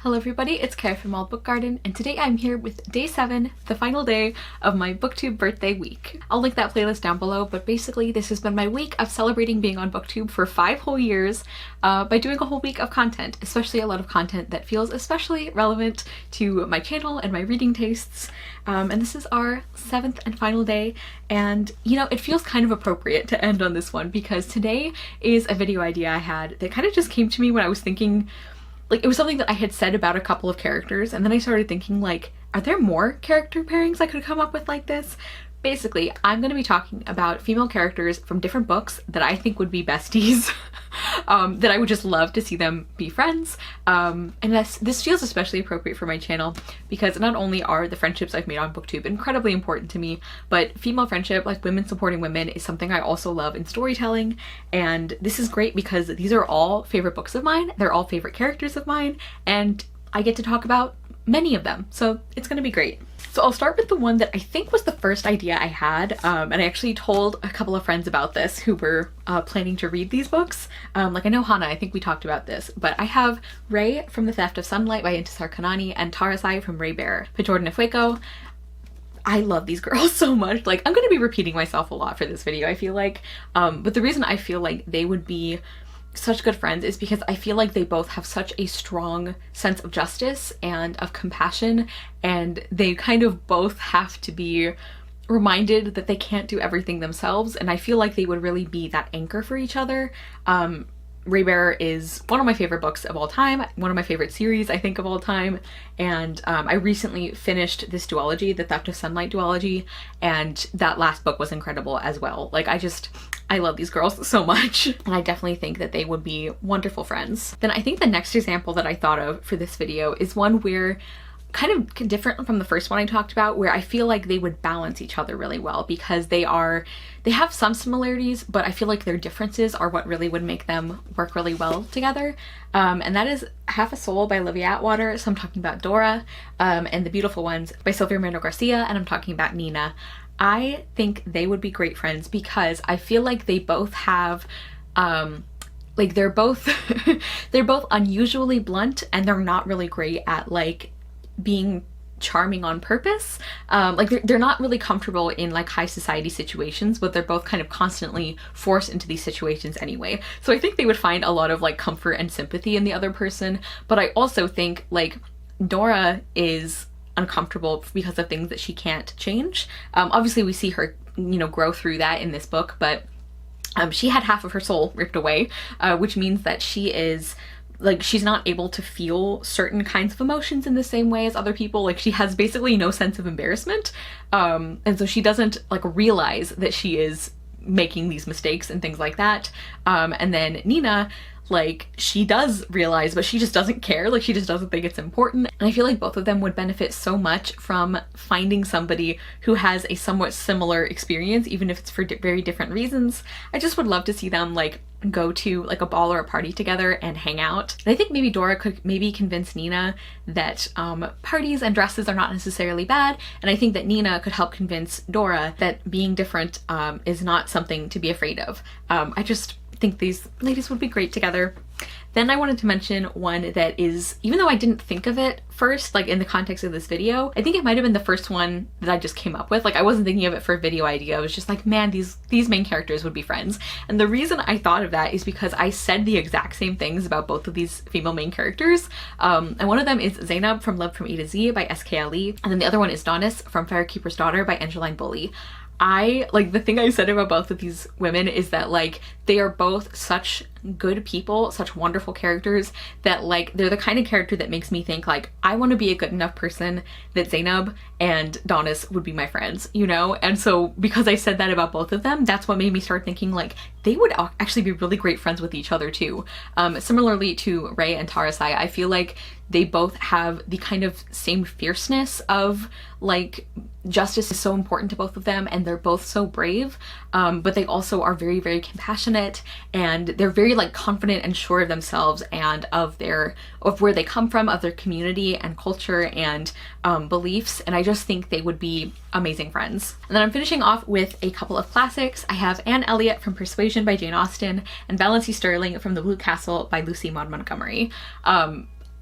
Hello everybody, it's Kara from All Book Garden, and today I'm here with day 7, the final day of my BookTube birthday week. I'll link that playlist down below, but basically this has been my week of celebrating being on BookTube for 5 whole years by doing a whole week of content, especially a lot of content that feels especially relevant to my channel and my reading tastes. And this is our 7th and final day, and you know, it feels kind of appropriate to end on this one because today is a video idea I had that kind of just came to me when I was thinking. Like, it was something that I had said about a couple of characters, and then I started thinking, like, are there more character pairings I could come up with like this? Basically, I'm going to be talking about female characters from different books that I think would be besties, that I would just love to see them be friends. And this feels especially appropriate for my channel because not only are the friendships I've made on BookTube incredibly important to me, but female friendship, like women supporting women, is something I also love in storytelling. And this is great because these are all favorite books of mine, they're all favorite characters of mine, and I get to talk about many of them, so it's gonna be great. So I'll start with the one that I think was the first idea I had, and I actually told a couple of friends about this who were planning to read these books. Like, I know Hannah, I think we talked about this, but I have Ray from The Theft of Sunlight by Intisar Kanani and Tarasai from Ray Bear by Jordan Ifueko. I love these girls so much. Like, I'm gonna be repeating myself a lot for this video, I feel like, but the reason I feel like they would be such good friends is because I feel like they both have such a strong sense of justice and of compassion, and they kind of both have to be reminded that they can't do everything themselves, and I feel like they would really be that anchor for each other. Ray Bear is one of my favorite books of all time, one of my favorite series I think of all time, and I recently finished this duology, the Theft of Sunlight duology, and that last book was incredible as well. Like, I love these girls so much, and I definitely think that they would be wonderful friends. Then I think the next example that I thought of for this video is one where, kind of different from the first one I talked about, where I feel like they would balance each other really well because they have some similarities, but I feel like their differences are what really would make them work really well together. And that is Half a Soul by Olivia Atwater. So I'm talking about Dora, and The Beautiful Ones by Sylvia Miranda Garcia, and I'm talking about Nina. I think they would be great friends because I feel like they both have, like, they're both they're both unusually blunt, and they're not really great at, like, being charming on purpose. Like, they're not really comfortable in, like, high society situations, but they're both kind of constantly forced into these situations anyway. So I think they would find a lot of, like, comfort and sympathy in the other person, but I also think, like, Dora is uncomfortable because of things that she can't change. Obviously we see her, you know, grow through that in this book, but she had half of her soul ripped away, which means that she is, like, she's not able to feel certain kinds of emotions in the same way as other people. Like, she has basically no sense of embarrassment, and so she doesn't, like, realize that she is making these mistakes and things like that. And then Nina, like, she does realize, but she just doesn't care. Like, she just doesn't think it's important. And I feel like both of them would benefit so much from finding somebody who has a somewhat similar experience, even if it's for very different reasons. I just would love to see them, like, go to, like, a ball or a party together and hang out. And I think maybe Dora could maybe convince Nina that parties and dresses are not necessarily bad, and I think that Nina could help convince Dora that being different is not something to be afraid of. I just think these ladies would be great together. Then I wanted to mention one that is, even though I didn't think of it first, like, in the context of this video, I think it might have been the first one that I just came up with. Like, I wasn't thinking of it for a video idea. I was just like, man, these main characters would be friends. And the reason I thought of that is because I said the exact same things about both of these female main characters. And one of them is Zainab from Love from A to Z by S.K. Ali, and then the other one is Donis from Firekeeper's Daughter by Angeline Bully. Like, the thing I said about both of these women is that, like, they are both such good people, such wonderful characters, that, like, they're the kind of character that makes me think, like, I want to be a good enough person that Zainab and Donis would be my friends, you know? And so because I said that about both of them, that's what made me start thinking, like, they would actually be really great friends with each other too. Similarly to Ray and Tarasai, I feel like they both have the kind of same fierceness of, like, justice is so important to both of them, and they're both so brave, but they also are very, very compassionate, and they're very, like, confident and sure of themselves and of where they come from, of their community and culture and beliefs, and I just think they would be amazing friends. And then I'm finishing off with a couple of classics. I have Anne Elliot from Persuasion by Jane Austen and Valency Sterling from The Blue Castle by Lucy Maud Montgomery.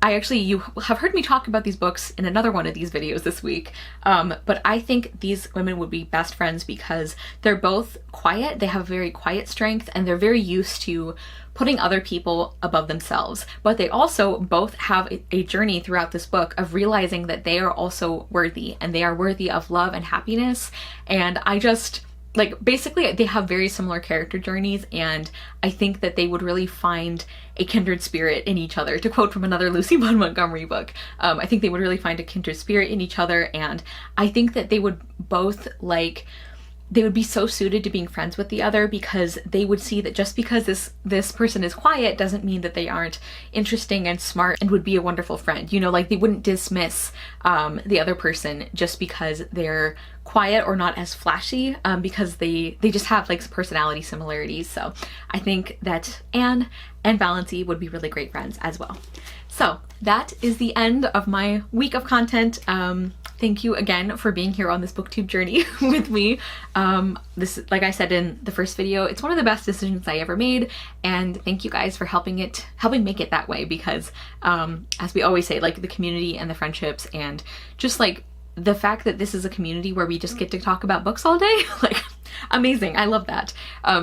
you have heard me talk about these books in another one of these videos this week, but I think these women would be best friends because they're both quiet, they have very quiet strength, and they're very used to putting other people above themselves. But they also both have a journey throughout this book of realizing that they are also worthy, and they are worthy of love and happiness. And I just, like, basically they have very similar character journeys, and I think that they would really find a kindred spirit in each other. To quote from another Lucy Maud Montgomery book, I think they would really find a kindred spirit in each other, and I think that they would both, like, they would be so suited to being friends with the other, because they would see that just because this person is quiet doesn't mean that they aren't interesting and smart and would be a wonderful friend. You know, like, they wouldn't dismiss the other person just because they're quiet or not as flashy, because they just have, like, personality similarities. So I think that Anne and Valency would be really great friends as well. So that is the end of my week of content. Thank you again for being here on this booktube journey with me. This, like I said in the first video, it's one of the best decisions I ever made, and thank you guys for helping make it that way, because as we always say, like, the community and the friendships and just, like, the fact that this is a community where we just get to talk about books all day, like, amazing. I love that.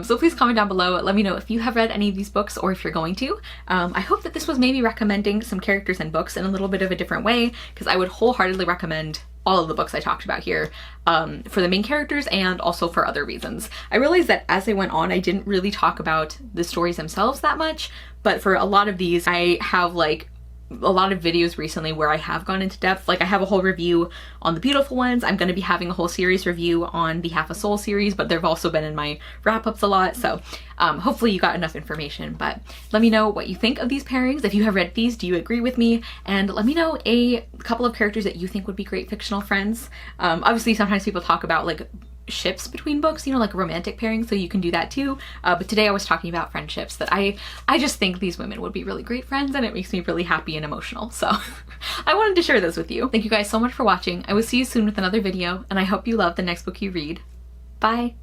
So please comment down below. Let me know if you have read any of these books or if you're going to. I hope that this was maybe recommending some characters and books in a little bit of a different way, because I would wholeheartedly recommend all of the books I talked about here for the main characters and also for other reasons. I realized that as I went on, I didn't really talk about the stories themselves that much, but for a lot of these, I have, like, a lot of videos recently where I have gone into depth. Like, I have a whole review on the beautiful ones. I'm going to be having a whole series review on the Half a Soul series, but they've also been in my wrap-ups a lot. So hopefully you got enough information. But let me know what you think of these pairings. If you have read these, do you agree with me? And let me know a couple of characters that you think would be great fictional friends. Obviously, sometimes people talk about, like, ships between books, you know, like romantic pairings, so you can do that too. But today I was talking about friendships that I just think these women would be really great friends, and it makes me really happy and emotional. So I wanted to share those with you. Thank you guys so much for watching. I will see you soon with another video, and I hope you love the next book you read. Bye!